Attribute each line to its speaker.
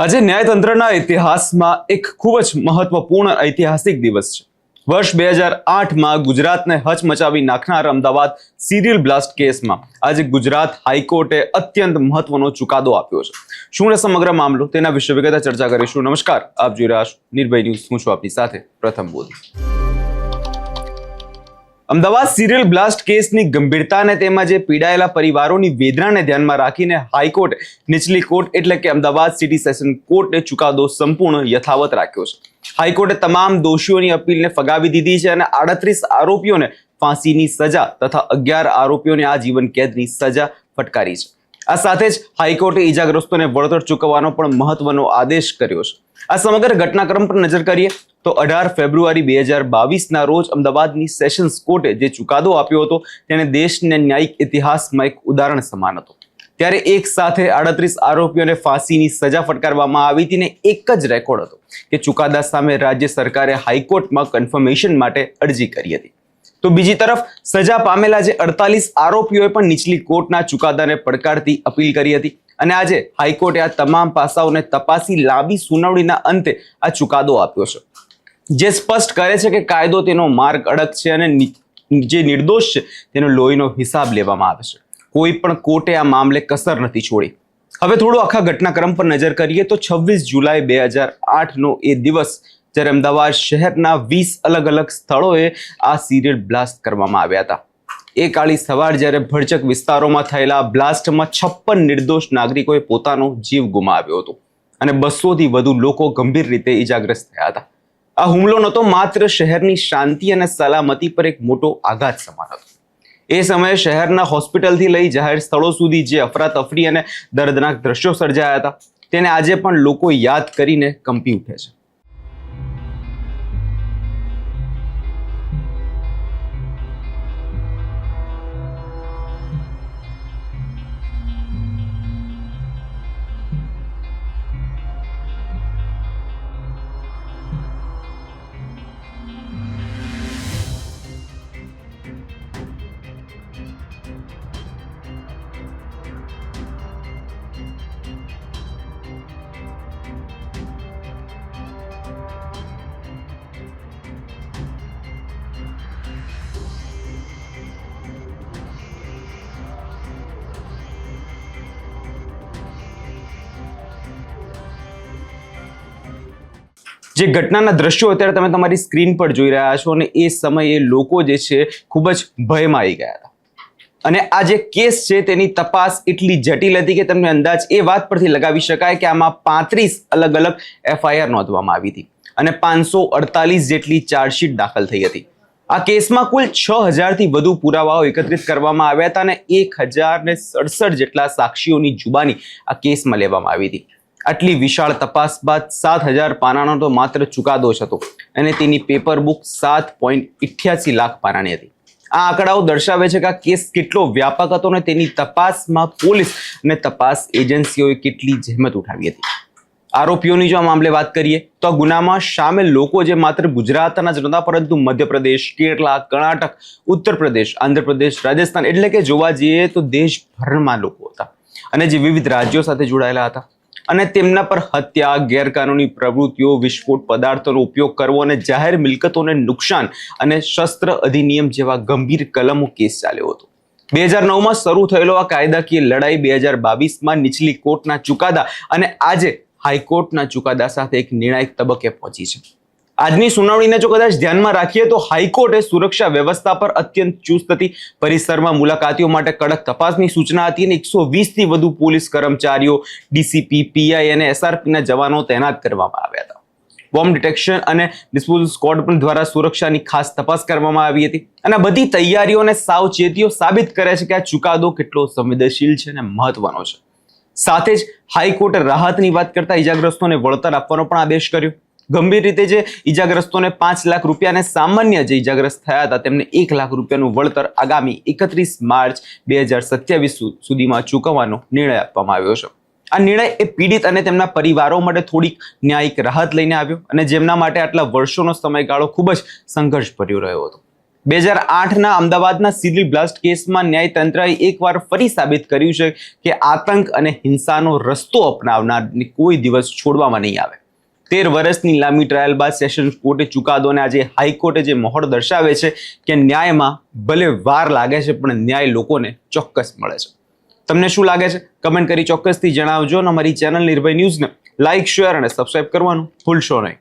Speaker 1: આજે ન્યાયતંત્રના ઇતિહાસમાં એક ખૂબ જ મહત્વપૂર્ણ ઐતિહાસિક દિવસ છે. વર્ષ 2008માં ગુજરાતને હચમચાવી નાખનાર અમદાવાદ સિરિયલ બ્લાસ્ટ કેસમાં આજે ગુજરાત હાઈકોર્ટે અત્યંત મહત્વનો ચુકાદો આપ્યો છે. શું છે સમગ્ર મામલો, તેના વિશે વિગતે ચર્ચા કરીશું. નમસ્કાર, આપ જોઈ રહ્યા છો નિર્ભય ન્યૂઝ. હું છું આપની સાથે પ્રથમ મોદી. અમદાવાદ સિરિયલ બ્લાસ્ટ કેસની ગંભીરતાને તેમાં જે પીડાયેલા પરિવારોની વેદનાને ધ્યાનમાં રાખીને હાઈકોર્ટ નીચલી કોર્ટ એટલે કે અમદાવાદ સિટી સેશન કોર્ટે ચુકાદો સંપૂર્ણ યથાવત રાખ્યો છે. હાઈકોર્ટે તમામ દોષીઓની અપીલને ફગાવી દીધી છે અને 38 આરોપીઓને ફાંસીની સજા તથા 11 આરોપીઓને આજીવન કેદની સજા ફટકારી છે. આ સાથે જ હાઈકોર્ટે ઈજાગ્રસ્તોને વળતર ચૂકવવાનો પણ મહત્વનો આદેશ કર્યો છે. આ સમગ્ર ઘટનાક્રમ પર નજર કરીએ તો 18 ફેબ્રુઆરી 2022ના રોજ અમદાવાદની સેશન્સ કોર્ટે જે ચુકાદો આપ્યો હતો તેને દેશના ન્યાયિક ઇતિહાસમાં એક ઉદાહરણ સમાન હતો. ત્યારે એક સાથે 38 આરોપીઓને ફાંસીની સજા ફટકારવામાં આવી હતી ને એક જ રેકોર્ડ હતો કે ચુકાદા સામે રાજ્ય સરકારે હાઈકોર્ટમાં કન્ફર્મેશન માટે અરજી કરી હતી. તો બીજી તરફ સજા પામેલા જે 48 આરોપીઓએ પણ નીચલી કોર્ટના ચુકાદાને પડકારતી અપીલ કરી હતી અને આજે હાઈકોર્ટે આ તમામ પાસાઓને તપાસી લાંબી સુનાવણીના અંતે આ ચુકાદો આપ્યો છે, જે સ્પષ્ટ કરે છે કે કાયદો તેનો માર્ગ અડગ છે અને જે નિર્દોષ છે તેનો લોહીનો હિસાબ લેવામાં આવે છે. કોઈ પણ કોર્ટે આ મામલે કસર નથી છોડી. હવે થોડું આખા ઘટનાક્રમ પર નજર કરીએ તો 26 જુલાઈ 2008નો એ દિવસ જ્યારે અમદાવાદ શહેરના 20 અલગ અલગ સ્થળોએ આ સિરિયલ બ્લાસ્ટ કરવામાં આવ્યા હતા. એ કાળી સવાર જ્યારે ભરચક વિસ્તારોમાં થયેલા બ્લાસ્ટમાં 56 નિર્દોષ નાગરિકોએ પોતાનો જીવ ગુમાવ્યો હતો અને 200થી વધુ લોકો ગંભીર રીતે ઈજાગ્રસ્ત થયા હતા. આ હુમલો નહોતો માત્ર શહેરની શાંતિ અને સલામતી પર એક મોટો આઘાત સમાન હતો. એ સમયે શહેરના હોસ્પિટલથી લઈ જાહેર સ્થળો સુધી જે અફરાતફરી અને દર્દનાક દ્રશ્યો સર્જાયા હતા તેને આજે પણ લોકો યાદ કરીને કંપી ઉઠે છે. જે ઘટનાના દ્રશ્યો અત્યારે તમે તમારી સ્ક્રીન પર જોઈ રહ્યા છો અને એ સમયે લોકો જે છે ખૂબ જ ભયમાં આવી ગયા હતા. અને આ જે કેસ છે તેની તપાસ એટલી જટિલ હતી કે તમને અંદાજ એ વાત પરથી લગાવી શકાય કે આમાં 35 અલગ અલગ FIR નોંધવામાં આવી હતી અને 548 જેટલી ચાર્જશીટ દાખલ થઈ હતી. આ કેસમાં કુલ 6000થી વધુ પુરાવાઓ એકત્રિત કરવામાં આવ્યા હતા અને 1067 જેટલા સાક્ષીઓની જુબાની આ કેસમાં લેવામાં આવી હતી. આટલી વિશાળ તપાસ બાદ 7000 પાનાનો તો માત્ર ચુકાદો જ હતો અને તેની પેપર બુક 7.88 લાખ પાનાની હતી. આ આંકડાઓ દર્શાવે છે કે આ કેસ કેટલો વ્યાપક હતો અને તેની તપાસમાં પોલીસ અને તપાસ એજન્સીઓએ કેટલી જહેમત ઉઠાવી હતી. આરોપીઓની જો આ મામલે વાત કરીએ તો આ ગુનામાં સામેલ લોકો જે માત્ર ગુજરાતના જ નહોતા પરંતુ મધ્યપ્રદેશ, કેરલા, કર્ણાટક, ઉત્તર પ્રદેશ, આંધ્રપ્રદેશ, રાજસ્થાન એટલે કે જોવા જઈએ તો દેશભરમાં લોકો હતા અને જે વિવિધ રાજ્યો સાથે જોડાયેલા હતા અને તેમના પર હત્યા, ગેરકાનૂની પ્રવૃત્તિઓ, વિસ્ફોટ પદાર્થોનો ઉપયોગ કરવો અને જાહેર મિલકતોને નુકસાન અને શસ્ત્ર અધિનિયમ જેવા ગંભીર કલમો કેસ ચાલ્યો હતો. 2009માં શરૂ થયેલો આ કાયદાકીય લડાઈ 2022માં નીચલી કોર્ટના ચુકાદા અને આજે હાઈકોર્ટના ચુકાદા સાથે એક નિર્ણાયક તબક્કે પહોંચી છે. આજની સુનાવણીને જો કદાચ ધ્યાનમાં રાખીએ તો હાઈકોર્ટે સુરક્ષા વ્યવસ્થા પર અત્યંત ચુસ્ત હતી. પરિસરમાં મુલાકાતીઓ માટે કડક તપાસની સૂચના હતી અને 120થી વધુ પોલીસ કર્મચારીઓ, DCP, PI અને SRPના જવાનો તૈનાત કરવામાં આવ્યા હતા. બોમ્બ ડિટેક્શન અને ડિસ્પોઝલ સ્ક્વોડ પણ દ્વારા સુરક્ષાની ખાસ તપાસ કરવામાં આવી હતી અને બધી તૈયારીઓ અને સાવચેતીઓ સાબિત કરે છે કે આ ચુકાદો કેટલો સંવેદનશીલ છે અને મહત્વનો છે. સાથે જ હાઈકોર્ટે રાહતની વાત કરતા ઈજાગ્રસ્તોને વળતર આપવાનો પણ આદેશ કર્યો. ગંભીર રીતે જે ઈજાગ્રસ્તોને 5 લાખ રૂપિયા અને સામાન્ય જે ઈજાગ્રસ્ત થયા હતા તેમને 1 લાખ રૂપિયાનું વળતર આગામી 31 માર્ચ 2027 સુધીમાં ચૂકવવાનો નિર્ણય આપવામાં આવ્યો છે. આ નિર્ણય એ પીડિત અને તેમના પરિવારો માટે થોડીક ન્યાયિક રાહત લઈને આવ્યો અને જેમના માટે આટલા વર્ષોનો સમયગાળો ખૂબ જ સંઘર્ષભર્યો રહ્યો હતો. 2008ના અમદાવાદના સિલી બ્લાસ્ટ કેસમાં ન્યાયતંત્રએ એકવાર ફરી સાબિત કર્યું છે કે આતંક અને હિંસાનો રસ્તો અપનાવનારને કોઈ દિવસ છોડવામાં નહીં આવે. 13 વર્ષની લાંબી ટ્રાયલ બાદ સેશન્સ કોર્ટે ચુકાદો અને આજે હાઈકોર્ટે જે મહોર દર્શાવે છે કે ન્યાયમાં ભલે વાર લાગે છે પણ ન્યાય લોકોને ચોક્કસ મળે છે. તમને શું લાગે છે? કમેન્ટ કરી ચોક્કસથી જણાવજો અને અમારી ચેનલ નિર્ભય ન્યૂઝને લાઇક, શેર અને સબસ્ક્રાઇબ કરવાનું ભૂલશો નહીં.